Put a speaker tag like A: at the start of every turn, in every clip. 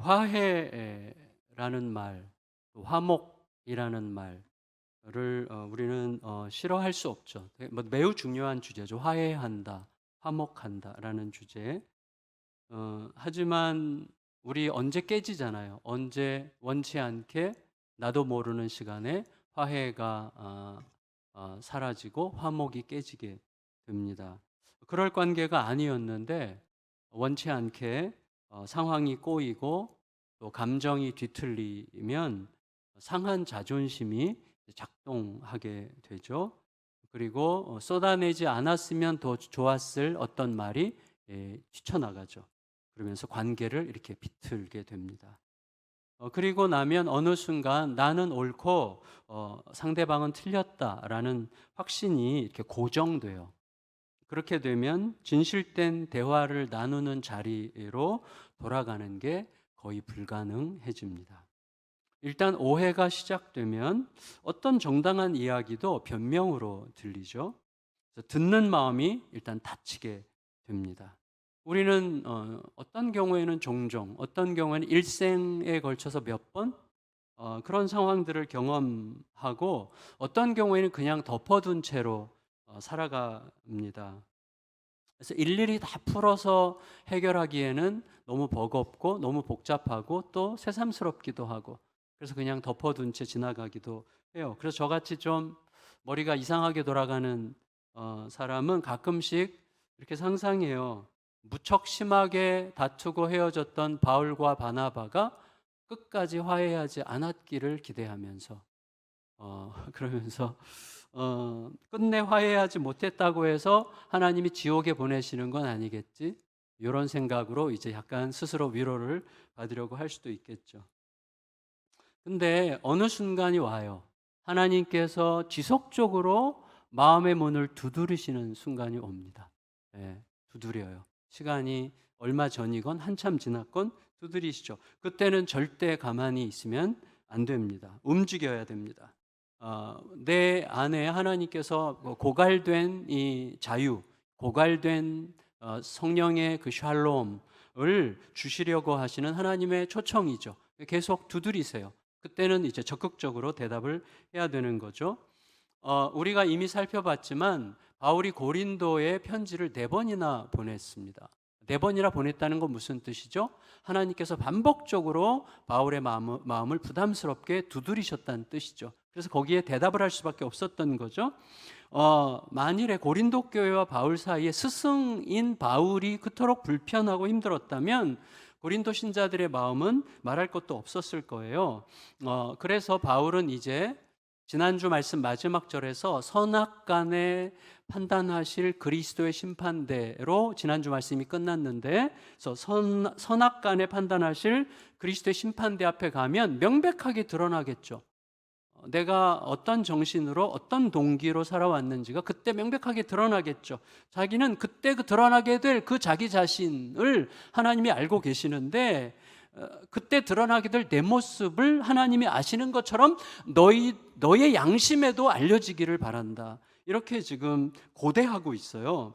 A: 화해라는 말, 또 화목이라는 말을 우리는 싫어할 수 없죠. 매우 중요한 주제죠. 화해한다, 화목한다라는 주제. 하지만 우리 언제 깨지잖아요. 언제 원치 않게 나도 모르는 시간에 화해가 사라지고 화목이 깨지게 됩니다. 그럴 관계가 아니었는데 원치 않게 상황이 꼬이고 또 감정이 뒤틀리면 상한 자존심이 작동하게 되죠. 그리고 쏟아내지 않았으면 더 좋았을 어떤 말이 튀쳐나가죠. 그러면서 관계를 이렇게 비틀게 됩니다. 그리고 나면 어느 순간 나는 옳고 상대방은 틀렸다라는 확신이 이렇게 고정돼요. 그렇게 되면 진실된 대화를 나누는 자리로 돌아가는 게 거의 불가능해집니다. 일단 오해가 시작되면 어떤 정당한 이야기도 변명으로 들리죠. 그래서 듣는 마음이 일단 다치게 됩니다. 우리는 어떤 경우에는 종종, 어떤 경우에는 일생에 걸쳐서 몇 번 그런 상황들을 경험하고 어떤 경우에는 그냥 덮어둔 채로 살아갑니다. 그래서 일일이 다 풀어서 해결하기에는 너무 버겁고 너무 복잡하고 또 새삼스럽기도 하고 그래서 그냥 덮어둔 채 지나가기도 해요. 그래서 저같이 좀 머리가 이상하게 돌아가는 사람은 가끔씩 이렇게 상상해요. 무척 심하게 다투고 헤어졌던 바울과 바나바가 끝까지 화해하지 않았기를 기대하면서 그러면서 끝내 화해하지 못했다고 해서 하나님이 지옥에 보내시는 건 아니겠지? 이런 생각으로 이제 약간 스스로 위로를 받으려고 할 수도 있겠죠. 근데 어느 순간이 와요. 하나님께서 지속적으로 마음의 문을 두드리시는 순간이 옵니다. 예, 두드려요. 시간이 얼마 전이건 한참 지났건 두드리시죠. 그때는 절대 가만히 있으면 안 됩니다. 움직여야 됩니다. 내 안에 하나님께서 고갈된 이 자유, 고갈된 성령의 그 샬롬을 주시려고 하시는 하나님의 초청이죠. 계속 두드리세요. 그때는 이제 적극적으로 대답을 해야 되는 거죠. 우리가 이미 살펴봤지만 바울이 고린도에 편지를 4번이나 보냈습니다. 4번이나 보냈다는 건 무슨 뜻이죠? 하나님께서 반복적으로 바울의 마음을 부담스럽게 두드리셨다는 뜻이죠. 그래서 거기에 대답을 할 수밖에 없었던 거죠. 만일에 고린도 교회와 바울 사이에 스승인 바울이 그토록 불편하고 힘들었다면 고린도 신자들의 마음은 말할 것도 없었을 거예요. 그래서 바울은 이제 지난주 말씀 마지막 절에서 선악간에 판단하실 그리스도의 심판대로 지난주 말씀이 끝났는데, 그래서 선악간에 판단하실 그리스도의 심판대 앞에 가면 명백하게 드러나겠죠. 내가 어떤 정신으로 어떤 동기로 살아왔는지가 그때 명백하게 드러나겠죠. 자기는 그때 드러나게 될 그 자기 자신을 하나님이 알고 계시는데 그때 드러나게 될 내 모습을 하나님이 아시는 것처럼 너의 양심에도 알려지기를 바란다. 이렇게 지금 고대하고 있어요.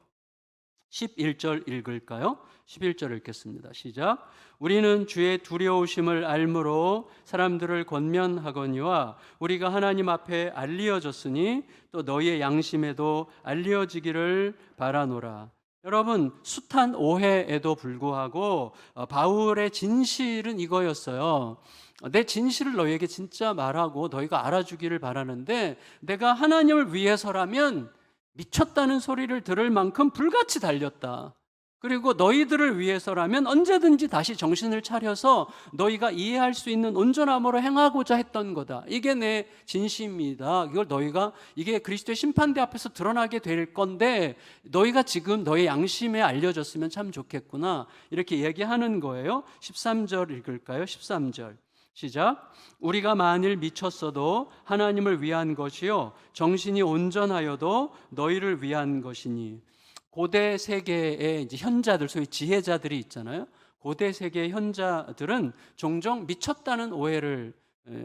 A: 11절 읽을까요? 11절 읽겠습니다. 시작. 우리는 주의 두려우심을 알므로 사람들을 권면하거니와 우리가 하나님 앞에 알리어졌으니 또 너희의 양심에도 알려지기를 바라노라. 여러분, 숱한 오해에도 불구하고 바울의 진실은 이거였어요. 내 진실을 너희에게 진짜 말하고 너희가 알아주기를 바라는데 내가 하나님을 위해서라면 미쳤다는 소리를 들을 만큼 불같이 달렸다. 그리고 너희들을 위해서라면 언제든지 다시 정신을 차려서 너희가 이해할 수 있는 온전함으로 행하고자 했던 거다. 이게 내 진심이다. 이걸 너희가 이게 그리스도의 심판대 앞에서 드러나게 될 건데 너희가 지금 너의 양심에 알려졌으면 참 좋겠구나. 이렇게 얘기하는 거예요. 13절 읽을까요? 13절. 시작. 우리가 만일 미쳤어도 하나님을 위한 것이요 정신이 온전하여도 너희를 위한 것이니. 고대 세계의 이제 현자들, 소위 지혜자들이 있잖아요. 고대 세계의 현자들은 종종 미쳤다는 오해를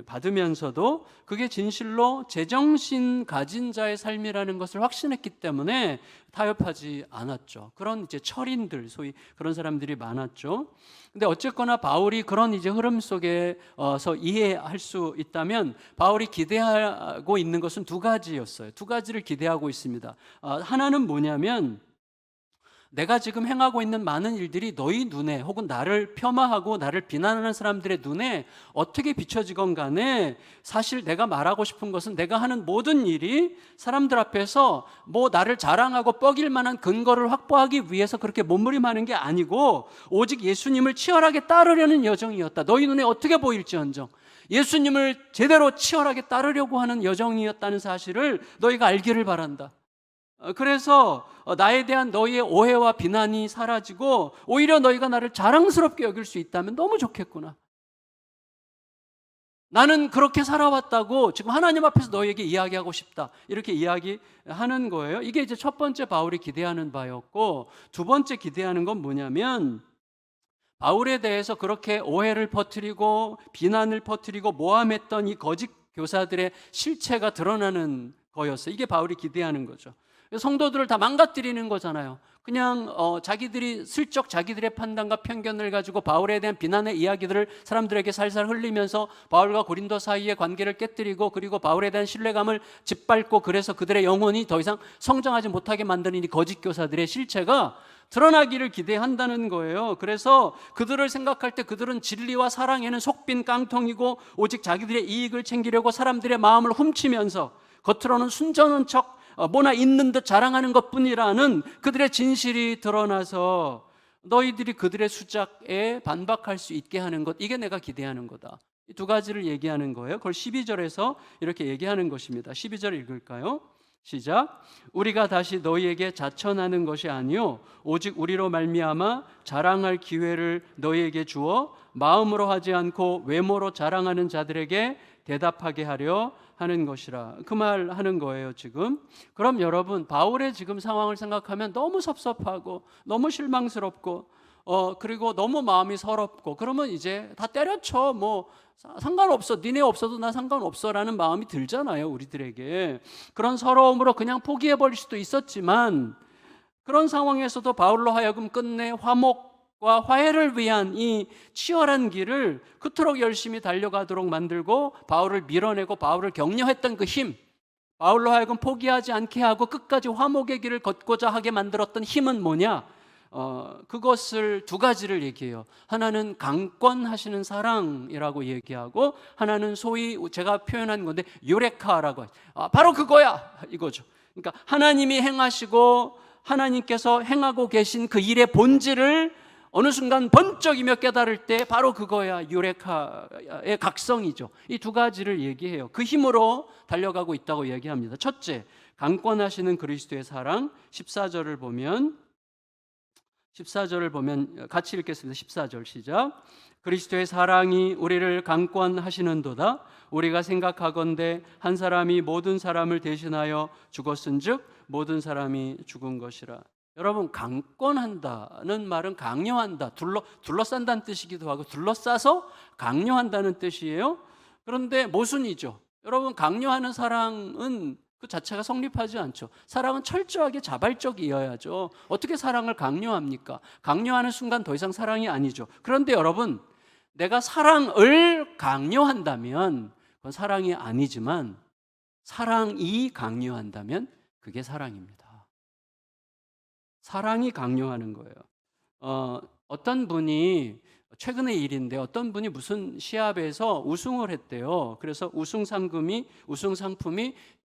A: 받으면서도 그게 진실로 제정신 가진 자의 삶이라는 것을 확신했기 때문에 타협하지 않았죠. 그런 이제 철인들, 소위 그런 사람들이 많았죠. 근데 어쨌거나 바울이 그런 이제 흐름 속에서 이해할 수 있다면 바울이 기대하고 있는 것은 두 가지였어요. 두 가지를 기대하고 있습니다. 하나는 뭐냐면 내가 지금 행하고 있는 많은 일들이 너희 눈에 혹은 나를 폄하하고 나를 비난하는 사람들의 눈에 어떻게 비춰지건 간에 사실 내가 말하고 싶은 것은 내가 하는 모든 일이 사람들 앞에서 뭐 나를 자랑하고 뻐길 만한 근거를 확보하기 위해서 그렇게 몸부림하는 게 아니고 오직 예수님을 치열하게 따르려는 여정이었다. 너희 눈에 어떻게 보일지언정 예수님을 제대로 치열하게 따르려고 하는 여정이었다는 사실을 너희가 알기를 바란다. 그래서 나에 대한 너희의 오해와 비난이 사라지고 오히려 너희가 나를 자랑스럽게 여길 수 있다면 너무 좋겠구나. 나는 그렇게 살아왔다고 지금 하나님 앞에서 너희에게 이야기하고 싶다. 이렇게 이야기하는 거예요. 이게 이제 첫 번째 바울이 기대하는 바였고, 두 번째 기대하는 건 뭐냐면 바울에 대해서 그렇게 오해를 퍼뜨리고 비난을 퍼뜨리고 모함했던 이 거짓 교사들의 실체가 드러나는 거였어요. 이게 바울이 기대하는 거죠. 성도들을 다 망가뜨리는 거잖아요. 그냥 자기들이 슬쩍 자기들의 판단과 편견을 가지고 바울에 대한 비난의 이야기들을 사람들에게 살살 흘리면서 바울과 고린도 사이의 관계를 깨뜨리고 그리고 바울에 대한 신뢰감을 짓밟고 그래서 그들의 영혼이 더 이상 성장하지 못하게 만드는 이 거짓 교사들의 실체가 드러나기를 기대한다는 거예요. 그래서 그들을 생각할 때 그들은 진리와 사랑에는 속빈 깡통이고 오직 자기들의 이익을 챙기려고 사람들의 마음을 훔치면서 겉으로는 순전한 척 뭐나 있는 듯 자랑하는 것뿐이라는 그들의 진실이 드러나서 너희들이 그들의 수작에 반박할 수 있게 하는 것, 이게 내가 기대하는 거다. 이 두 가지를 얘기하는 거예요. 그걸 12절에서 이렇게 얘기하는 것입니다. 12절 읽을까요? 시작. 우리가 다시 너희에게 자천하는 것이 아니요 오직 우리로 말미암아 자랑할 기회를 너희에게 주어 마음으로 하지 않고 외모로 자랑하는 자들에게 대답하게 하려 하는 것이라. 그 말 하는 거예요 지금. 그럼 여러분, 바울의 지금 상황을 생각하면 너무 섭섭하고 너무 실망스럽고 그리고 너무 마음이 서럽고, 그러면 이제 다 때려쳐, 뭐 상관없어, 니네 없어도 나 상관없어 라는 마음이 들잖아요. 우리들에게 그런 서러움으로 그냥 포기해버릴 수도 있었지만, 그런 상황에서도 바울로 하여금 끝내 화목과 화해를 위한 이 치열한 길을 그토록 열심히 달려가도록 만들고 바울을 밀어내고 바울을 격려했던 그 힘, 바울로 하여금 포기하지 않게 하고 끝까지 화목의 길을 걷고자 하게 만들었던 힘은 뭐냐? 그것을 두 가지를 얘기해요. 하나는 강권하시는 사랑이라고 얘기하고, 하나는 소위 제가 표현한 건데 유레카라고, 바로 그거야 이거죠. 그러니까 하나님이 행하시고 하나님께서 행하고 계신 그 일의 본질을 어느 순간 번쩍이며 깨달을 때 바로 그거야, 유레카의 각성이죠. 이 두 가지를 얘기해요. 그 힘으로 달려가고 있다고 얘기합니다. 첫째, 강권하시는 그리스도의 사랑. 14절을 보면 같이 읽겠습니다. 14절 시작. 그리스도의 사랑이 우리를 강권하시는도다. 우리가 생각하건대 한 사람이 모든 사람을 대신하여 죽었은즉 모든 사람이 죽은 것이라. 여러분, 강권한다는 말은 강요한다, 둘러싼다는 뜻이기도 하고 둘러싸서 강요한다는 뜻이에요. 그런데 모순이죠. 여러분, 강요하는 사랑은 그 자체가 성립하지 않죠. 사랑은 철저하게 자발적이어야죠. 어떻게 사랑을 강요합니까? 강요하는 순간 더 이상 사랑이 아니죠. 그런데 여러분, 내가 사랑을 강요한다면 그건 사랑이 아니지만, 사랑이 강요한다면 그게 사랑입니다. 사랑이 강요하는 거예요. 어떤 분이, 최근의 일인데 어떤 분이 무슨 시합에서 우승을 했대요. 그래서 우승 상품이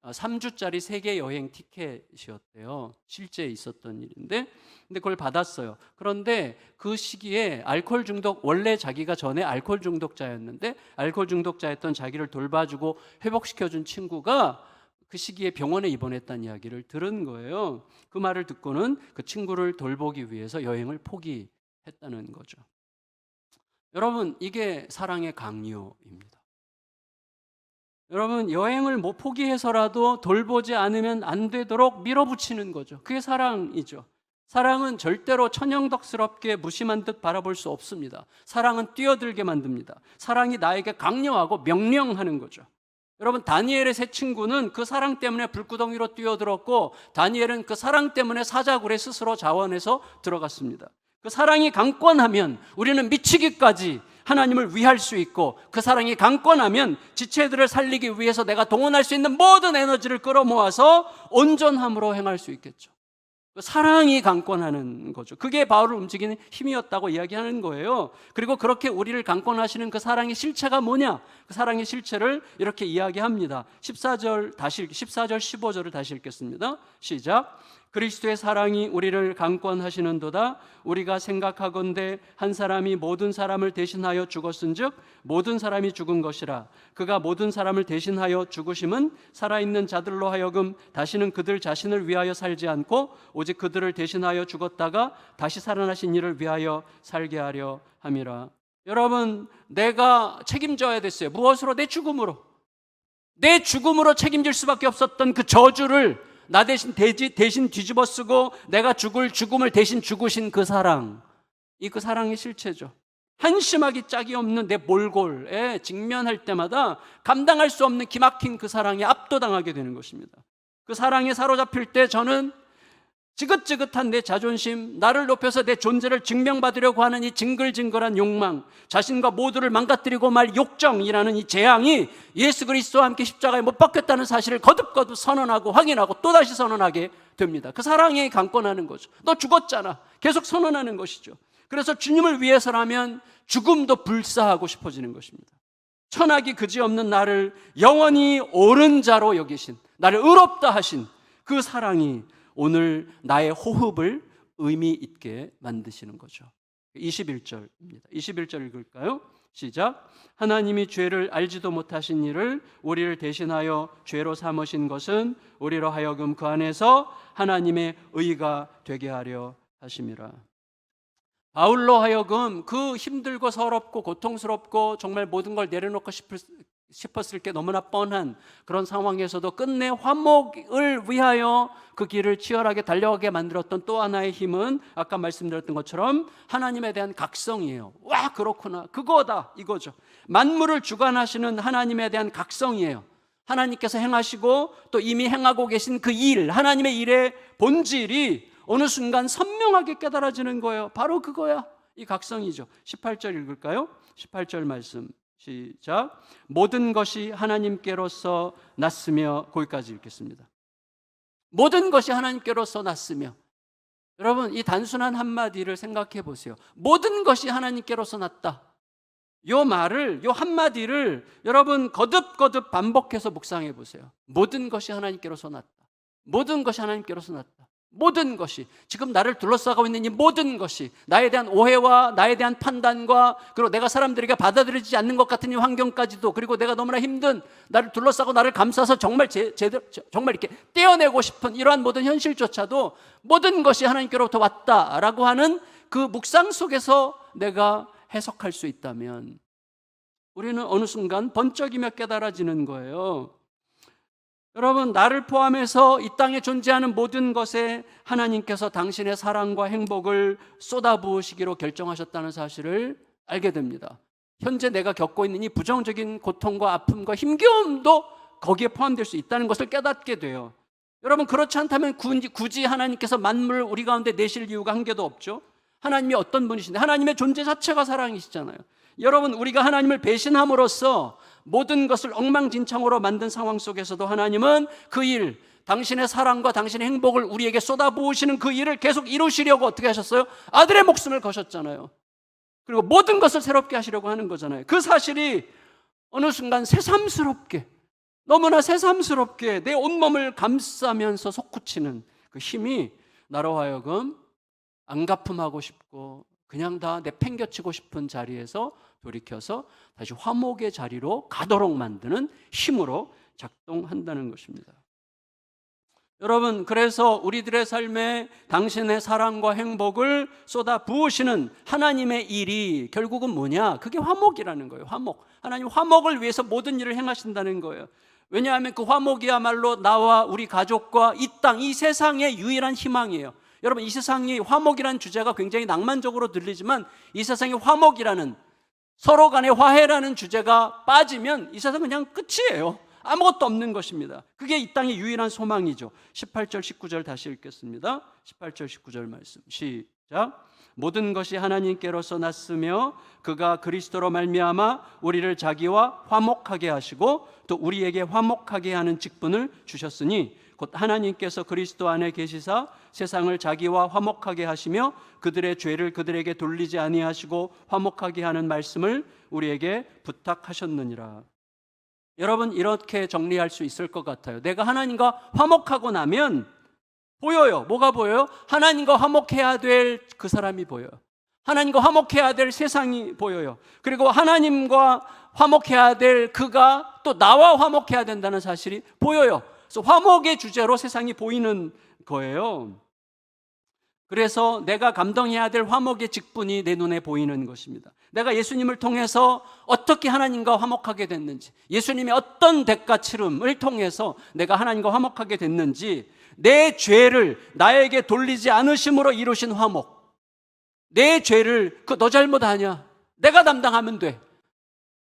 A: 3주짜리 세계 여행 티켓이었대요. 실제 있었던 일인데, 근데 그걸 받았어요. 그런데 그 시기에 알코올 중독, 원래 자기가 전에 알코올 중독자였는데 알코올 중독자였던 자기를 돌봐주고 회복시켜준 친구가 그 시기에 병원에 입원했다는 이야기를 들은 거예요. 그 말을 듣고는 그 친구를 돌보기 위해서 여행을 포기했다는 거죠. 여러분, 이게 사랑의 강요입니다. 여러분, 여행을 못 포기해서라도 돌보지 않으면 안 되도록 밀어붙이는 거죠. 그게 사랑이죠. 사랑은 절대로 천연덕스럽게 무심한 듯 바라볼 수 없습니다. 사랑은 뛰어들게 만듭니다. 사랑이 나에게 강령하고 명령하는 거죠. 여러분, 다니엘의 세 친구는 그 사랑 때문에 불구덩이로 뛰어들었고, 다니엘은 그 사랑 때문에 사자굴에 스스로 자원해서 들어갔습니다. 그 사랑이 강권하면 우리는 미치기까지 하나님을 위할 수 있고, 그 사랑이 강권하면 지체들을 살리기 위해서 내가 동원할 수 있는 모든 에너지를 끌어모아서 온전함으로 행할 수 있겠죠. 그 사랑이 강권하는 거죠. 그게 바울을 움직이는 힘이었다고 이야기하는 거예요. 그리고 그렇게 우리를 강권하시는 그 사랑의 실체가 뭐냐? 그 사랑의 실체를 이렇게 이야기합니다. 14절 15절을 다시 읽겠습니다. 시작. 그리스도의 사랑이 우리를 강권하시는도다. 우리가 생각하건대 한 사람이 모든 사람을 대신하여 죽었은즉 모든 사람이 죽은 것이라. 그가 모든 사람을 대신하여 죽으심은 살아있는 자들로 하여금 다시는 그들 자신을 위하여 살지 않고 오직 그들을 대신하여 죽었다가 다시 살아나신 이를 위하여 살게 하려 함이라. 여러분, 내가 책임져야 됐어요. 무엇으로? 내 죽음으로. 내 죽음으로 책임질 수밖에 없었던 그 저주를 나 대신 뒤집어 쓰고 내가 죽을 죽음을 대신 죽으신 그 사랑, 그 사랑의 실체죠. 한심하기 짝이 없는 내 몰골에 직면할 때마다 감당할 수 없는 기막힌 그 사랑에 압도당하게 되는 것입니다. 그 사랑에 사로잡힐 때 저는 지긋지긋한 내 자존심, 나를 높여서 내 존재를 증명받으려고 하는 이 징글징글한 욕망, 자신과 모두를 망가뜨리고 말 욕정이라는 이 재앙이 예수 그리스도와 함께 십자가에 못 박혔다는 사실을 거듭거듭 선언하고 확인하고 또다시 선언하게 됩니다. 그 사랑에 강권하는 거죠. 너 죽었잖아. 계속 선언하는 것이죠. 그래서 주님을 위해서라면 죽음도 불사하고 싶어지는 것입니다. 천하기 그지없는 나를 영원히 옳은 자로 여기신, 나를 의롭다 하신 그 사랑이 오늘 나의 호흡을 의미 있게 만드시는 거죠. 21절입니다. 21절 읽을까요? 시작. 하나님이 죄를 알지도 못하신 이를 우리를 대신하여 죄로 삼으신 것은 우리로 하여금 그 안에서 하나님의 의가 되게 하려 하심이라. 바울로 하여금 그 힘들고 서럽고 고통스럽고 정말 모든 걸 내려놓고 싶었을 게 너무나 뻔한 그런 상황에서도 끝내 화목을 위하여 그 길을 치열하게 달려가게 만들었던 또 하나의 힘은 아까 말씀드렸던 것처럼 하나님에 대한 각성이에요. 와, 그렇구나, 그거다, 이거죠. 만물을 주관하시는 하나님에 대한 각성이에요. 하나님께서 행하시고 또 이미 행하고 계신 그 일, 하나님의 일의 본질이 어느 순간 선명하게 깨달아지는 거예요. 바로 그거야, 이 각성이죠. 18절 읽을까요? 18절 말씀 시작. 모든 것이 하나님께로서 났으며, 거기까지 읽겠습니다. 모든 것이 하나님께로서 났으며. 여러분, 이 단순한 한마디를 생각해 보세요. 모든 것이 하나님께로서 났다. 요 말을, 요 한마디를 여러분 거듭거듭 반복해서 묵상해 보세요. 모든 것이 하나님께로서 났다. 모든 것이 하나님께로서 났다. 모든 것이, 지금 나를 둘러싸고 있는 이 모든 것이, 나에 대한 오해와 나에 대한 판단과, 그리고 내가 사람들에게 받아들여지지 않는 것 같은 이 환경까지도, 그리고 내가 너무나 힘든, 나를 둘러싸고 나를 감싸서 정말 정말 이렇게 떼어내고 싶은 이러한 모든 현실조차도 모든 것이 하나님께로부터 왔다라고 하는 그 묵상 속에서 내가 해석할 수 있다면 우리는 어느 순간 번쩍이며 깨달아지는 거예요. 여러분, 나를 포함해서 이 땅에 존재하는 모든 것에 하나님께서 당신의 사랑과 행복을 쏟아부으시기로 결정하셨다는 사실을 알게 됩니다. 현재 내가 겪고 있는 이 부정적인 고통과 아픔과 힘겨움도 거기에 포함될 수 있다는 것을 깨닫게 돼요. 여러분, 그렇지 않다면 굳이 하나님께서 만물을 우리 가운데 내실 이유가 한 개도 없죠. 하나님이 어떤 분이신데, 하나님의 존재 자체가 사랑이시잖아요. 여러분, 우리가 하나님을 배신함으로써 모든 것을 엉망진창으로 만든 상황 속에서도 하나님은 그 일, 당신의 사랑과 당신의 행복을 우리에게 쏟아부으시는 그 일을 계속 이루시려고 어떻게 하셨어요? 아들의 목숨을 거셨잖아요. 그리고 모든 것을 새롭게 하시려고 하는 거잖아요. 그 사실이 어느 순간 새삼스럽게, 너무나 새삼스럽게 내 온몸을 감싸면서 솟구치는 그 힘이 나로 하여금 안가품하고 싶고 그냥 다 내팽겨치고 싶은 자리에서 돌이켜서 다시 화목의 자리로 가도록 만드는 힘으로 작동한다는 것입니다. 여러분, 그래서 우리들의 삶에 당신의 사랑과 행복을 쏟아 부으시는 하나님의 일이 결국은 뭐냐? 그게 화목이라는 거예요. 화목. 하나님 화목을 위해서 모든 일을 행하신다는 거예요. 왜냐하면 그 화목이야말로 나와 우리 가족과 이 땅, 이 세상의 유일한 희망이에요. 여러분, 이 세상이 화목이라는 주제가 굉장히 낭만적으로 들리지만 이 세상이 화목이라는, 서로 간의 화해라는 주제가 빠지면 이 세상은 그냥 끝이에요. 아무것도 없는 것입니다. 그게 이 땅의 유일한 소망이죠. 18절 19절 다시 읽겠습니다. 18절 19절 말씀 시작. 모든 것이 하나님께로서 났으며 그가 그리스도로 말미암아 우리를 자기와 화목하게 하시고 또 우리에게 화목하게 하는 직분을 주셨으니 곧 하나님께서 그리스도 안에 계시사 세상을 자기와 화목하게 하시며 그들의 죄를 그들에게 돌리지 아니하시고 화목하게 하는 말씀을 우리에게 부탁하셨느니라. 여러분, 이렇게 정리할 수 있을 것 같아요. 내가 하나님과 화목하고 나면 보여요. 뭐가 보여요? 하나님과 화목해야 될 그 사람이 보여요. 하나님과 화목해야 될 세상이 보여요. 그리고 하나님과 화목해야 될 그가 또 나와 화목해야 된다는 사실이 보여요. 그래서 화목의 주제로 세상이 보이는 거예요. 그래서 내가 감당해야 될 화목의 직분이 내 눈에 보이는 것입니다. 내가 예수님을 통해서 어떻게 하나님과 화목하게 됐는지, 예수님의 어떤 대가 치름을 통해서 내가 하나님과 화목하게 됐는지, 내 죄를 나에게 돌리지 않으심으로 이루신 화목, 내 죄를 너 잘못 아니야, 내가 담당하면 돼,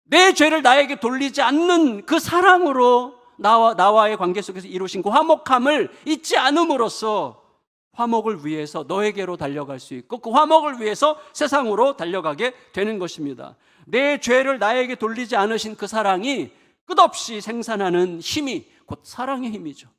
A: 내 죄를 나에게 돌리지 않는 그 사랑으로 나와의 관계 속에서 이루신 그 화목함을 잊지 않음으로써 화목을 위해서 너에게로 달려갈 수 있고 그 화목을 위해서 세상으로 달려가게 되는 것입니다. 내 죄를 나에게 돌리지 않으신 그 사랑이 끝없이 생산하는 힘이 곧 사랑의 힘이죠.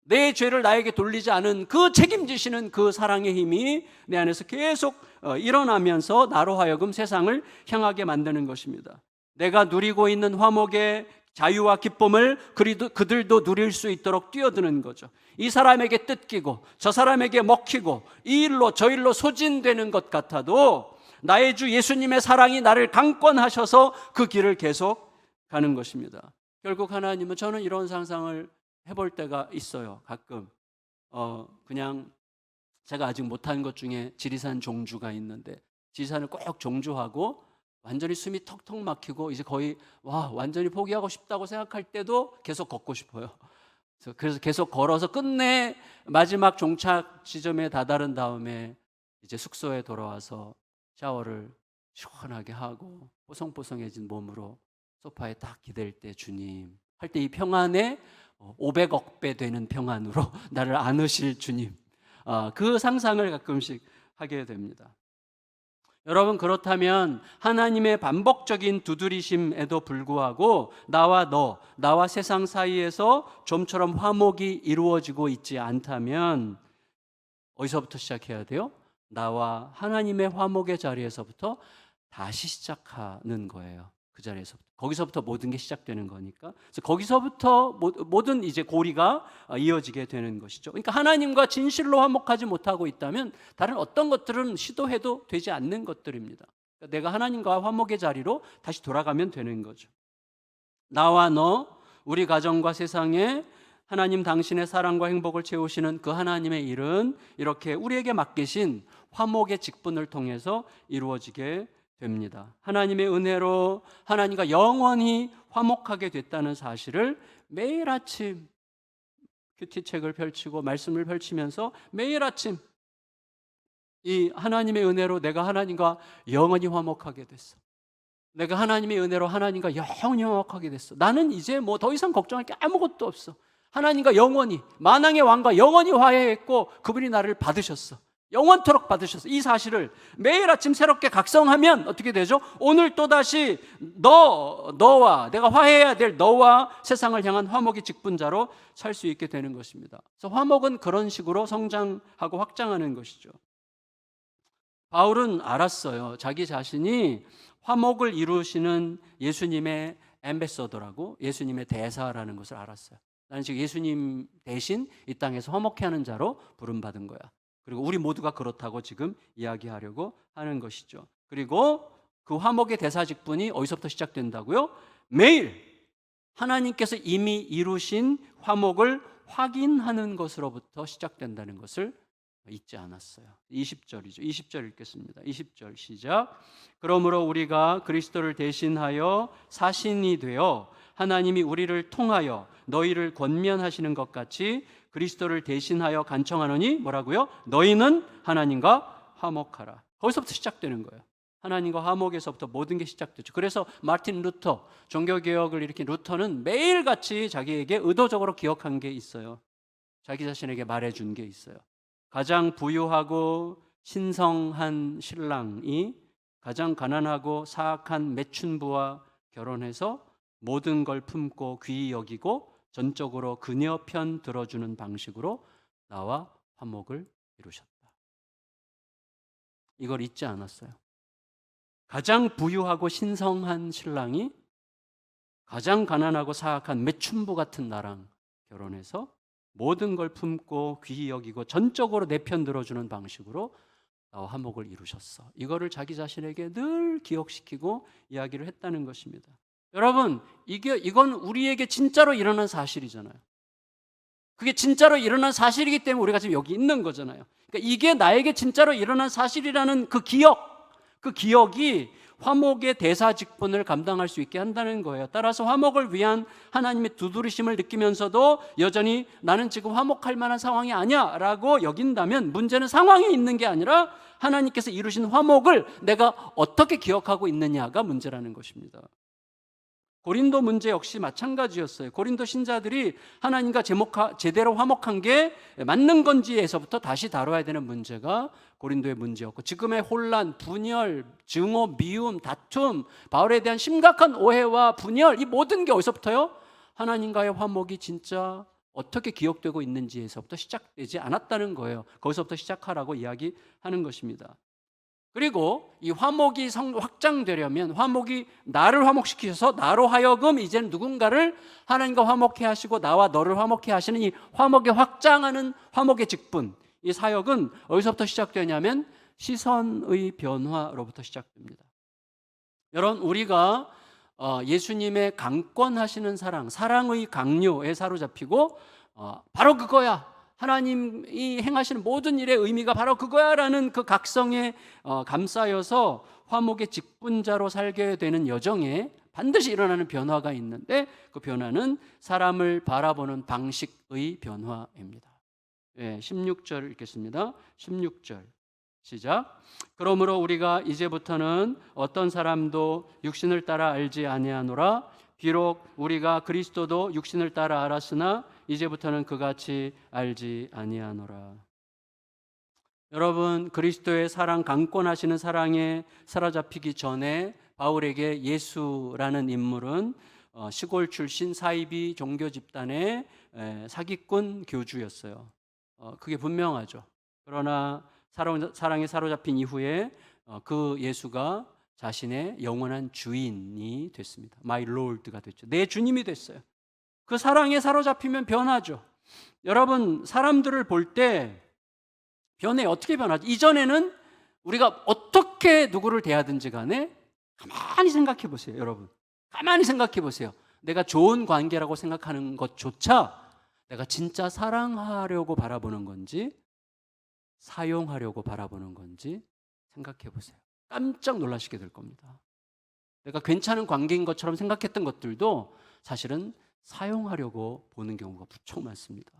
A: 내 죄를 나에게 돌리지 않은 그 책임지시는 그 사랑의 힘이 내 안에서 계속 일어나면서 나로 하여금 세상을 향하게 만드는 것입니다. 내가 누리고 있는 화목의 자유와 기쁨을 그들도 누릴 수 있도록 뛰어드는 거죠. 이 사람에게 뜯기고 저 사람에게 먹히고 이 일로 저 일로 소진되는 것 같아도 나의 주 예수님의 사랑이 나를 강권하셔서 그 길을 계속 가는 것입니다. 결국 하나님은, 저는 이런 상상을 해볼 때가 있어요. 가끔 그냥 제가 아직 못한 것 중에 지리산 종주가 있는데, 지리산을 꼭 종주하고 완전히 숨이 턱턱 막히고 이제 거의 완전히 포기하고 싶다고 생각할 때도 계속 걷고 싶어요. 그래서 계속 걸어서 끝내 마지막 종착 지점에 다다른 다음에 이제 숙소에 돌아와서 샤워를 시원하게 하고 뽀송뽀송해진 몸으로 소파에 딱 기댈 때, 주님 할 때 이 평안에 500억 배 되는 평안으로 나를 안으실 주님, 그 상상을 가끔씩 하게 됩니다. 여러분, 그렇다면 하나님의 반복적인 두드리심에도 불구하고 나와 세상 사이에서 좀처럼 화목이 이루어지고 있지 않다면 어디서부터 시작해야 돼요? 나와 하나님의 화목의 자리에서부터 다시 시작하는 거예요. 그 자리에서부터, 거기서부터 모든 게 시작되는 거니까. 그래서 거기서부터 모든 이제 고리가 이어지게 되는 것이죠. 그러니까 하나님과 진실로 화목하지 못하고 있다면 다른 어떤 것들은 시도해도 되지 않는 것들입니다. 그러니까 내가 하나님과 화목의 자리로 다시 돌아가면 되는 거죠. 나와 너, 우리 가정과 세상에 하나님 당신의 사랑과 행복을 채우시는 그 하나님의 일은 이렇게 우리에게 맡기신 화목의 직분을 통해서 이루어지게 됩니다. 하나님의 은혜로 하나님과 영원히 화목하게 됐다는 사실을 매일 아침 큐티책을 펼치고 말씀을 펼치면서 매일 아침 이 하나님의 은혜로 내가 하나님과 영원히 화목하게 됐어. 내가 하나님의 은혜로 하나님과 영원히 화목하게 됐어. 나는 이제 더 이상 걱정할 게 아무것도 없어. 하나님과 영원히, 만왕의 왕과 영원히 화해했고 그분이 나를 받으셨어. 영원토록 받으셨어. 이 사실을 매일 아침 새롭게 각성하면 어떻게 되죠? 오늘 또다시 너와 내가 화해해야 될 너와 세상을 향한 화목의 직분자로 살 수 있게 되는 것입니다. 그래서 화목은 그런 식으로 성장하고 확장하는 것이죠. 바울은 알았어요. 자기 자신이 화목을 이루시는 예수님의 앰베서더라고, 예수님의 대사라는 것을 알았어요. 나는 지금 예수님 대신 이 땅에서 화목해 하는 자로 부름받은 거야. 그리고 우리 모두가 그렇다고 지금 이야기하려고 하는 것이죠. 그리고 그 화목의 대사 직분이 어디서부터 시작된다고요? 매일 하나님께서 이미 이루신 화목을 확인하는 것으로부터 시작된다는 것을 잊지 않았어요. 20절이죠. 20절 읽겠습니다. 20절 시작. 그러므로 우리가 그리스도를 대신하여 사신이 되어 하나님이 우리를 통하여 너희를 권면하시는 것 같이 그리스도를 대신하여 간청하노니 뭐라고요? 너희는 하나님과 화목하라. 거기서부터 시작되는 거예요. 하나님과 화목에서부터 모든 게 시작되죠. 그래서 마틴 루터, 종교개혁을 일으킨 루터는 매일같이 자기에게 의도적으로 기억한 게 있어요. 자기 자신에게 말해준 게 있어요. 가장 부유하고 신성한 신랑이 가장 가난하고 사악한 매춘부와 결혼해서 모든 걸 품고 귀히 여기고 전적으로 그녀 편 들어주는 방식으로 나와 화목을 이루셨다. 이걸 잊지 않았어요. 가장 부유하고 신성한 신랑이 가장 가난하고 사악한 매춘부 같은 나랑 결혼해서 모든 걸 품고 귀히 여기고 전적으로 내 편 들어주는 방식으로 나와 화목을 이루셨어. 이거를 자기 자신에게 늘 기억시키고 이야기를 했다는 것입니다. 여러분, 이건 우리에게 진짜로 일어난 사실이잖아요. 그게 진짜로 일어난 사실이기 때문에 우리가 지금 여기 있는 거잖아요. 그러니까 이게 나에게 진짜로 일어난 사실이라는 그 기억이 화목의 대사직분을 감당할 수 있게 한다는 거예요. 따라서 화목을 위한 하나님의 두드리심을 느끼면서도 여전히 나는 지금 화목할 만한 상황이 아니야 라고 여긴다면 문제는 상황에 있는 게 아니라 하나님께서 이루신 화목을 내가 어떻게 기억하고 있느냐가 문제라는 것입니다. 고린도 문제 역시 마찬가지였어요. 고린도 신자들이 하나님과 제대로 화목한 게 맞는 건지에서부터 다시 다뤄야 되는 문제가 고린도의 문제였고, 지금의 혼란, 분열, 증오, 미움, 다툼, 바울에 대한 심각한 오해와 분열, 이 모든 게 어디서부터요? 하나님과의 화목이 진짜 어떻게 기억되고 있는지에서부터 시작되지 않았다는 거예요. 거기서부터 시작하라고 이야기하는 것입니다. 그리고 이 화목이 확장되려면 화목이 나를 화목시키셔서 나로 하여금 이제는 누군가를 하나님과 화목해 하시고 나와 너를 화목해 하시는 이 화목에 확장하는 화목의 직분, 이 사역은 어디서부터 시작되냐면 시선의 변화로부터 시작됩니다. 여러분, 우리가 예수님의 강권하시는 사랑의 강요에 사로잡히고 바로 그거야, 하나님이 행하시는 모든 일의 의미가 바로 그거야라는 그 각성에 감싸여서 화목의 직분자로 살게 되는 여정에 반드시 일어나는 변화가 있는데, 그 변화는 사람을 바라보는 방식의 변화입니다. 16절 읽겠습니다. 16절 시작. 그러므로 우리가 이제부터는 어떤 사람도 육신을 따라 알지 아니하노라. 비록 우리가 그리스도도 육신을 따라 알았으나 이제부터는 그같이 알지 아니하노라. 여러분, 그리스도의 사랑, 강권하시는 사랑에 사로잡히기 전에 바울에게 예수라는 인물은 시골 출신 사이비 종교 집단의 사기꾼 교주였어요. 그게 분명하죠. 그러나 사랑에 사로잡힌 이후에 그 예수가 자신의 영원한 주인이 됐습니다. My Lord가 됐죠. 내 주님이 됐어요. 그 사랑에 사로잡히면 변하죠. 여러분, 사람들을 볼 때 변해. 어떻게 변하죠? 이전에는 우리가 어떻게 누구를 대하든지 간에 가만히 생각해 보세요. 여러분, 가만히 생각해 보세요. 내가 좋은 관계라고 생각하는 것조차 내가 진짜 사랑하려고 바라보는 건지 사용하려고 바라보는 건지 생각해 보세요. 깜짝 놀라시게 될 겁니다. 내가 괜찮은 관계인 것처럼 생각했던 것들도 사실은 사용하려고 보는 경우가 무척 많습니다.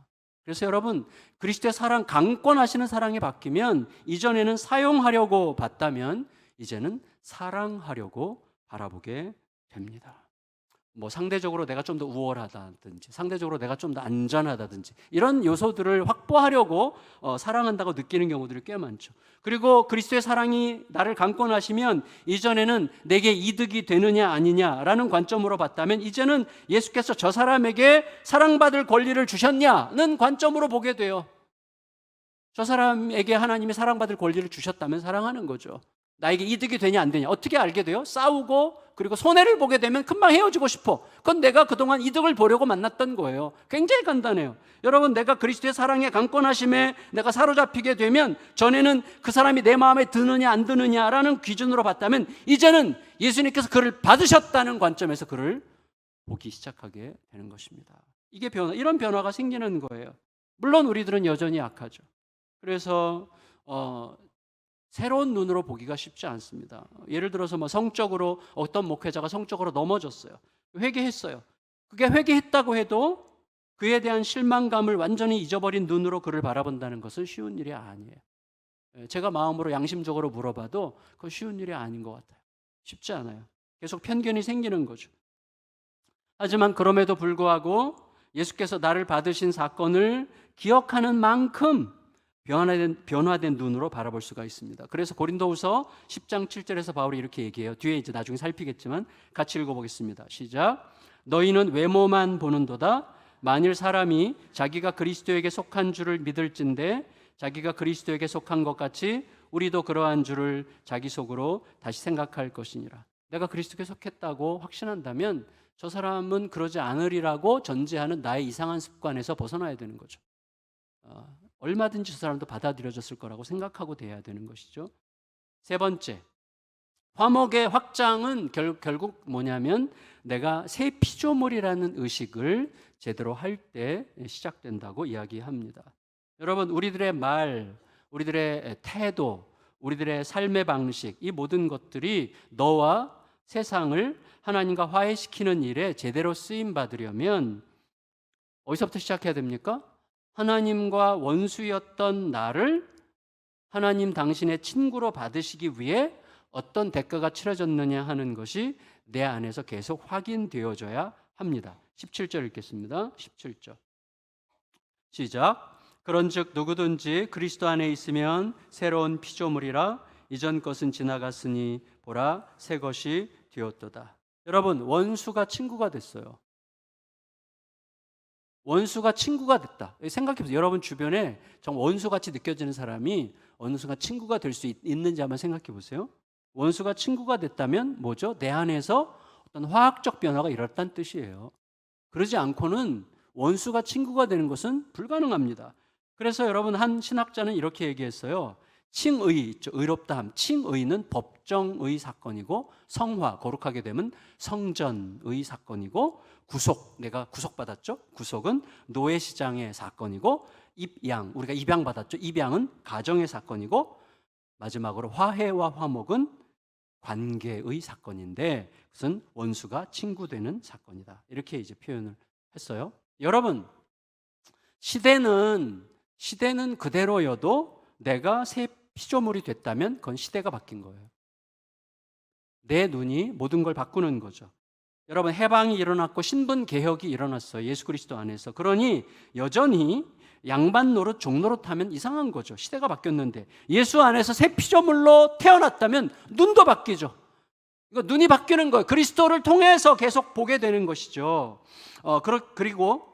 A: 그래서 여러분, 그리스도의 사랑, 강권하시는 사랑이 바뀌면 이전에는 사용하려고 봤다면 이제는 사랑하려고 바라보게 됩니다. 상대적으로 내가 좀 더 우월하다든지 상대적으로 내가 좀 더 안전하다든지 이런 요소들을 확보하려고 사랑한다고 느끼는 경우들이 꽤 많죠. 그리고 그리스도의 사랑이 나를 강권하시면 이전에는 내게 이득이 되느냐 아니냐라는 관점으로 봤다면 이제는 예수께서 저 사람에게 사랑받을 권리를 주셨냐는 관점으로 보게 돼요. 저 사람에게 하나님이 사랑받을 권리를 주셨다면 사랑하는 거죠. 나에게 이득이 되냐 안 되냐 어떻게 알게 돼요? 싸우고 그리고 손해를 보게 되면 금방 헤어지고 싶어. 그건 내가 그동안 이득을 보려고 만났던 거예요. 굉장히 간단해요. 여러분, 내가 그리스도의 사랑에 강권하심에 내가 사로잡히게 되면 전에는 그 사람이 내 마음에 드느냐 안 드느냐라는 기준으로 봤다면 이제는 예수님께서 그를 받으셨다는 관점에서 그를 보기 시작하게 되는 것입니다. 이게 이런 변화가 생기는 거예요. 물론 우리들은 여전히 약하죠. 그래서 새로운 눈으로 보기가 쉽지 않습니다. 예를 들어서 성적으로 어떤 목회자가 성적으로 넘어졌어요. 회개했어요. 그게 회개했다고 해도 그에 대한 실망감을 완전히 잊어버린 눈으로 그를 바라본다는 것은 쉬운 일이 아니에요. 제가 마음으로 양심적으로 물어봐도 그건 쉬운 일이 아닌 것 같아요. 쉽지 않아요. 계속 편견이 생기는 거죠. 하지만 그럼에도 불구하고 예수께서 나를 받으신 사건을 기억하는 만큼 변화된 눈으로 바라볼 수가 있습니다. 그래서 고린도후서 10장 7절에서 바울이 이렇게 얘기해요. 뒤에 이제 나중에 살피겠지만 같이 읽어보겠습니다. 시작. 너희는 외모만 보는도다. 만일 사람이 자기가 그리스도에게 속한 줄을 믿을진대 자기가 그리스도에게 속한 것 같이 우리도 그러한 줄을 자기 속으로 다시 생각할 것이니라. 내가 그리스도께 속했다고 확신한다면 저 사람은 그러지 않으리라고 전제하는 나의 이상한 습관에서 벗어나야 되는 거죠. 얼마든지 저 사람도 받아들여졌을 거라고 생각하고 돼야 되는 것이죠. 세 번째, 화목의 확장은 결국 뭐냐면 내가 새 피조물이라는 의식을 제대로 할 때 시작된다고 이야기합니다. 여러분, 우리들의 말, 우리들의 태도, 우리들의 삶의 방식, 이 모든 것들이 너와 세상을 하나님과 화해시키는 일에 제대로 쓰임 받으려면 어디서부터 시작해야 됩니까? 하나님과 원수였던 나를 하나님 당신의 친구로 받으시기 위해 어떤 대가가 치러졌느냐 하는 것이 내 안에서 계속 확인되어져야 합니다. 17절 읽겠습니다. 17절 시작. 그런즉 누구든지 그리스도 안에 있으면 새로운 피조물이라 이전 것은 지나갔으니 보라 새 것이 되었도다. 여러분, 원수가 친구가 됐어요. 원수가 친구가 됐다. 생각해보세요. 여러분 주변에 정말 원수같이 느껴지는 사람이 어느 순간 친구가 될 수 있는지 한번 생각해보세요. 원수가 친구가 됐다면 뭐죠? 내 안에서 어떤 화학적 변화가 일어났다는 뜻이에요. 그러지 않고는 원수가 친구가 되는 것은 불가능합니다. 그래서 여러분, 한 신학자는 이렇게 얘기했어요. 칭의 있죠. 의롭다함. 칭의는 법정의 사건이고 성화, 거룩하게 되면 성전의 사건이고 구속, 내가 구속받았죠. 구속은 노예시장의 사건이고 입양, 우리가 입양받았죠. 입양은 가정의 사건이고 마지막으로 화해와 화목은 관계의 사건인데 그것은 원수가 친구 되는 사건이다. 이렇게 이제 표현을 했어요. 여러분, 시대는 그대로여도 내가 새 피조물이 됐다면 그건 시대가 바뀐 거예요. 내 눈이 모든 걸 바꾸는 거죠. 여러분, 해방이 일어났고 신분 개혁이 일어났어요. 예수 그리스도 안에서. 그러니 여전히 양반 노릇 종노릇 하면 이상한 거죠. 시대가 바뀌었는데 예수 안에서 새 피조물로 태어났다면 눈도 바뀌죠. 이거 눈이 바뀌는 거예요. 그리스도를 통해서 계속 보게 되는 것이죠. 그리고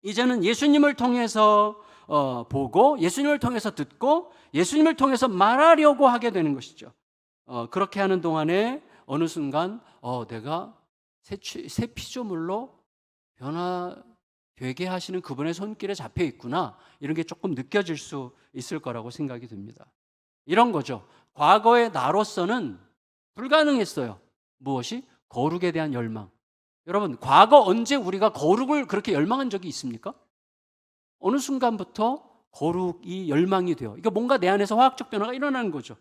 A: 이제는 예수님을 통해서 보고 예수님을 통해서 듣고 예수님을 통해서 말하려고 하게 되는 것이죠. 그렇게 하는 동안에 어느 순간 내가 새 피조물로 변화되게 하시는 그분의 손길에 잡혀 있구나, 이런 게 조금 느껴질 수 있을 거라고 생각이 듭니다. 이런 거죠. 과거의 나로서는 불가능했어요. 무엇이? 거룩에 대한 열망. 여러분, 과거 언제 우리가 거룩을 그렇게 열망한 적이 있습니까? 어느 순간부터 거룩이 열망이 돼요. 이거 뭔가 내 안에서 화학적 변화가 일어나는 거죠.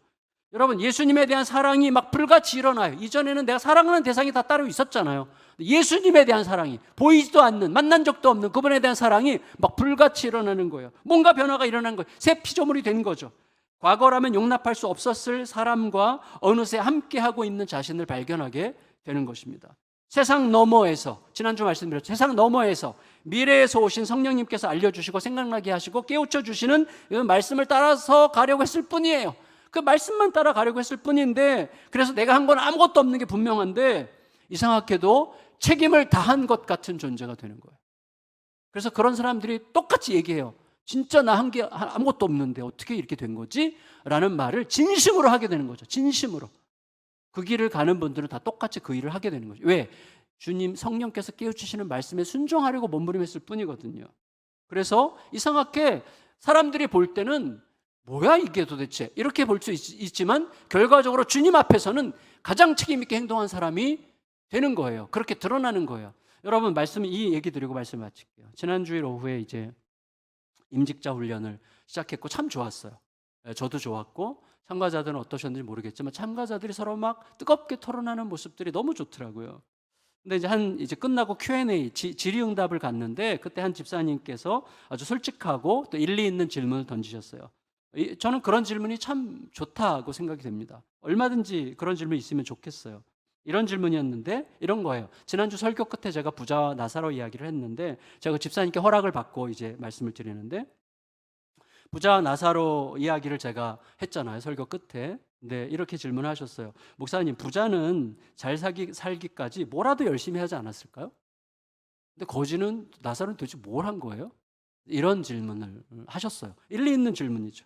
A: 여러분, 예수님에 대한 사랑이 막 불같이 일어나요. 이전에는 내가 사랑하는 대상이 다 따로 있었잖아요. 예수님에 대한 사랑이, 보이지도 않는, 만난 적도 없는 그분에 대한 사랑이 막 불같이 일어나는 거예요. 뭔가 변화가 일어나는 거예요. 새 피조물이 된 거죠. 과거라면 용납할 수 없었을 사람과 어느새 함께하고 있는 자신을 발견하게 되는 것입니다. 세상 너머에서, 지난주 말씀드렸죠. 세상 너머에서 미래에서 오신 성령님께서 알려주시고 생각나게 하시고 깨우쳐 주시는 말씀을 따라서 가려고 했을 뿐이에요. 그 말씀만 따라가려고 했을 뿐인데, 그래서 내가 한 건 아무것도 없는 게 분명한데 이상하게도 책임을 다한 것 같은 존재가 되는 거예요. 그래서 그런 사람들이 똑같이 얘기해요. 진짜 나 한 게 아무것도 없는데 어떻게 이렇게 된 거지? 라는 말을 진심으로 하게 되는 거죠. 진심으로. 그 길을 가는 분들은 다 똑같이 그 일을 하게 되는 거죠. 왜? 주님 성령께서 깨우치시는 말씀에 순종하려고 몸부림했을 뿐이거든요. 그래서 이상하게 사람들이 볼 때는 뭐야 이게 도대체, 이렇게 볼 수 있지만 결과적으로 주님 앞에서는 가장 책임 있게 행동한 사람이 되는 거예요. 그렇게 드러나는 거예요. 여러분, 이 얘기 드리고 말씀 마칠게요. 지난 주일 오후에 이제 임직자 훈련을 시작했고 참 좋았어요. 저도 좋았고 참가자들은 어떠셨는지 모르겠지만 참가자들이 서로 막 뜨겁게 토론하는 모습들이 너무 좋더라고요. 근데 이제 끝나고 Q&A 질의응답을 갔는데 그때 한 집사님께서 아주 솔직하고 또 일리 있는 질문을 던지셨어요. 저는 그런 질문이 참 좋다고 생각이 됩니다. 얼마든지 그런 질문이 있으면 좋겠어요. 이런 질문이었는데 이런 거예요. 지난주 설교 끝에 제가 부자와 나사로 이야기를 했는데 제가 집사님께 허락을 받고 이제 말씀을 드리는데 부자와 나사로 이야기를 제가 했잖아요. 설교 끝에. 근데 이렇게 질문하셨어요. 목사님, 부자는 잘 살기까지 뭐라도 열심히 하지 않았을까요? 근데 거지는 나사로는 도대체 뭘 한 거예요? 이런 질문을 하셨어요. 일리 있는 질문이죠.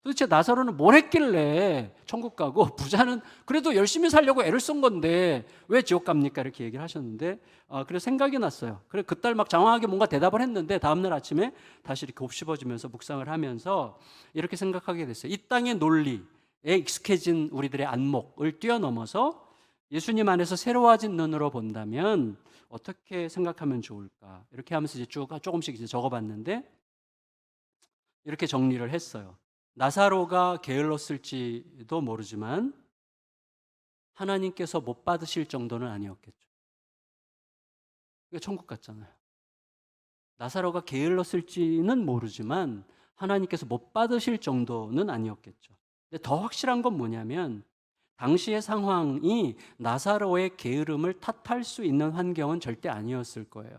A: 도대체 나사로는 뭘 했길래 천국 가고 부자는 그래도 열심히 살려고 애를 쓴 건데 왜 지옥 갑니까? 이렇게 얘기를 하셨는데 그래서 생각이 났어요. 그래 그딸 막 장황하게 뭔가 대답을 했는데 다음날 아침에 다시 이렇게 곱씹어지면서 묵상을 하면서 이렇게 생각하게 됐어요. 이 땅의 논리에 익숙해진 우리들의 안목을 뛰어넘어서 예수님 안에서 새로워진 눈으로 본다면 어떻게 생각하면 좋을까? 이렇게 하면서 이제 조금씩 이제 적어봤는데 이렇게 정리를 했어요. 나사로가 게을렀을지도 모르지만 하나님께서 못 받으실 정도는 아니었겠죠. 이게 천국 같잖아요. 나사로가 게을렀을지는 모르지만 하나님께서 못 받으실 정도는 아니었겠죠. 근데 더 확실한 건 뭐냐면 당시의 상황이 나사로의 게으름을 탓할 수 있는 환경은 절대 아니었을 거예요.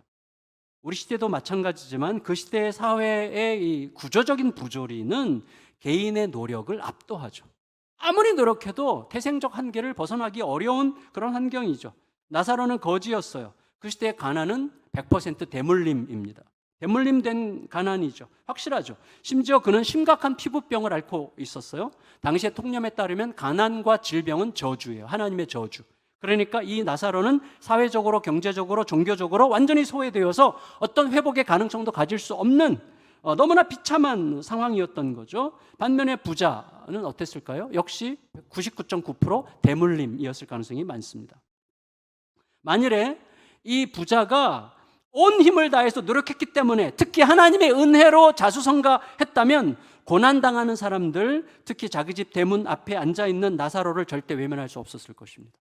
A: 우리 시대도 마찬가지지만 그 시대의 사회의 이 구조적인 부조리는 개인의 노력을 압도하죠. 아무리 노력해도 태생적 한계를 벗어나기 어려운 그런 환경이죠. 나사로는 거지였어요. 그 시대의 가난은 100% 대물림입니다. 대물림된 가난이죠. 확실하죠. 심지어 그는 심각한 피부병을 앓고 있었어요. 당시의 통념에 따르면 가난과 질병은 저주예요. 하나님의 저주. 그러니까 이 나사로는 사회적으로, 경제적으로, 종교적으로 완전히 소외되어서 어떤 회복의 가능성도 가질 수 없는 너무나 비참한 상황이었던 거죠. 반면에 부자는 어땠을까요? 역시 99.9% 대물림이었을 가능성이 많습니다. 만일에 이 부자가 온 힘을 다해서 노력했기 때문에 특히 하나님의 은혜로 자수성가했다면 고난당하는 사람들, 특히 자기 집 대문 앞에 앉아있는 나사로를 절대 외면할 수 없었을 것입니다.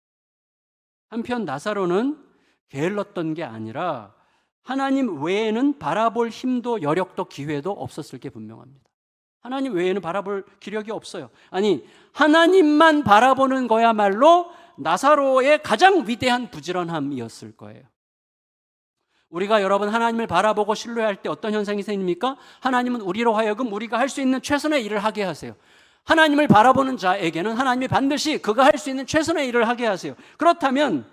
A: 한편 나사로는 게을렀던 게 아니라 하나님 외에는 바라볼 힘도 여력도 기회도 없었을 게 분명합니다. 하나님 외에는 바라볼 기력이 없어요. 아니, 하나님만 바라보는 거야말로 나사로의 가장 위대한 부지런함이었을 거예요. 우리가 여러분 하나님을 바라보고 신뢰할 때 어떤 현상이 생깁니까? 하나님은 우리로 하여금 우리가 할 수 있는 최선의 일을 하게 하세요. 하나님을 바라보는 자에게는 하나님이 반드시 그가 할 수 있는 최선의 일을 하게 하세요. 그렇다면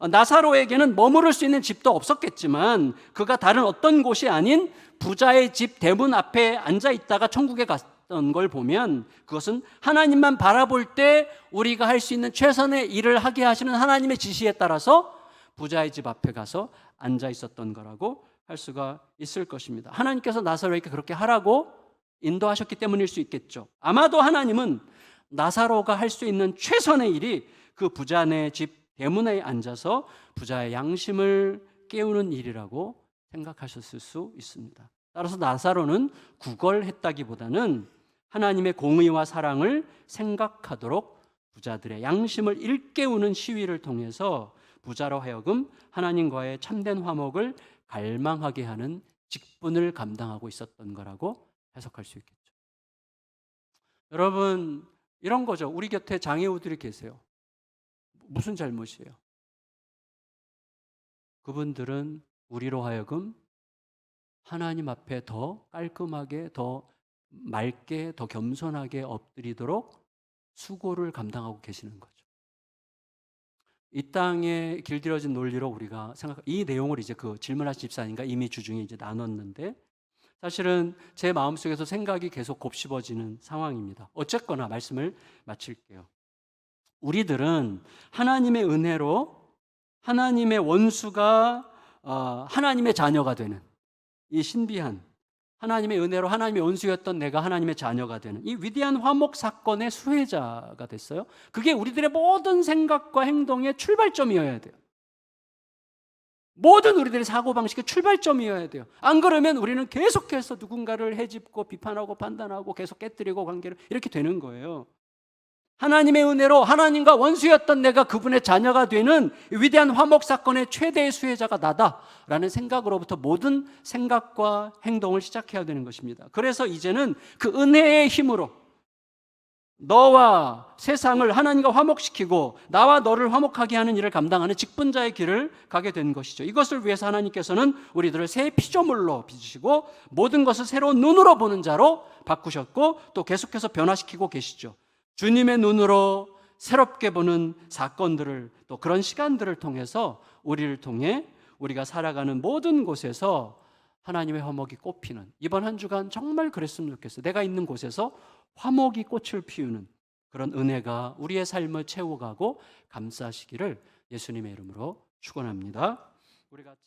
A: 나사로에게는 머무를 수 있는 집도 없었겠지만 그가 다른 어떤 곳이 아닌 부자의 집 대문 앞에 앉아 있다가 천국에 갔던 걸 보면 그것은 하나님만 바라볼 때 우리가 할 수 있는 최선의 일을 하게 하시는 하나님의 지시에 따라서 부자의 집 앞에 가서 앉아 있었던 거라고 할 수가 있을 것입니다. 하나님께서 나사로에게 그렇게 하라고 인도하셨기 때문일 수 있겠죠. 아마도 하나님은 나사로가 할 수 있는 최선의 일이 그 부자네 집 대문에 앉아서 부자의 양심을 깨우는 일이라고 생각하셨을 수 있습니다. 따라서 나사로는 구걸했다기보다는 하나님의 공의와 사랑을 생각하도록 부자들의 양심을 일깨우는 시위를 통해서 부자로 하여금 하나님과의 참된 화목을 갈망하게 하는 직분을 감당하고 있었던 거라고 해석할 수 있겠죠. 여러분, 이런 거죠. 우리 곁에 장애우들이 계세요. 무슨 잘못이에요? 그분들은 우리로 하여금 하나님 앞에 더 깔끔하게, 더 맑게, 더 겸손하게 엎드리도록 수고를 감당하고 계시는 거죠. 이 땅에 길들여진 논리로 우리가 이 내용을 이제 그 질문하신 집사님과 이미 주중에 이제 나눴는데 사실은 제 마음속에서 생각이 계속 곱씹어지는 상황입니다. 어쨌거나 말씀을 마칠게요. 우리들은 하나님의 은혜로 하나님의 원수가 하나님의 자녀가 되는 이 신비한 하나님의 은혜로 하나님의 원수였던 내가 하나님의 자녀가 되는 이 위대한 화목 사건의 수혜자가 됐어요. 그게 우리들의 모든 생각과 행동의 출발점이어야 돼요. 모든 우리들의 사고방식의 출발점이어야 돼요. 안 그러면 우리는 계속해서 누군가를 헤집고 비판하고 판단하고 계속 깨뜨리고 관계를 이렇게 되는 거예요. 하나님의 은혜로 하나님과 원수였던 내가 그분의 자녀가 되는 위대한 화목 사건의 최대의 수혜자가 나다라는 생각으로부터 모든 생각과 행동을 시작해야 되는 것입니다. 그래서 이제는 그 은혜의 힘으로 너와 세상을 하나님과 화목시키고 나와 너를 화목하게 하는 일을 감당하는 직분자의 길을 가게 된 것이죠. 이것을 위해서 하나님께서는 우리들을 새 피조물로 빚으시고 모든 것을 새로운 눈으로 보는 자로 바꾸셨고 또 계속해서 변화시키고 계시죠. 주님의 눈으로 새롭게 보는 사건들을 또 그런 시간들을 통해서 우리를 통해 우리가 살아가는 모든 곳에서 하나님의 화목이 꽃피는, 이번 한 주간 정말 그랬으면 좋겠어요. 내가 있는 곳에서 화목이 꽃을 피우는 그런 은혜가 우리의 삶을 채워가고 감싸시기를 예수님의 이름으로 축원합니다. 우리 같이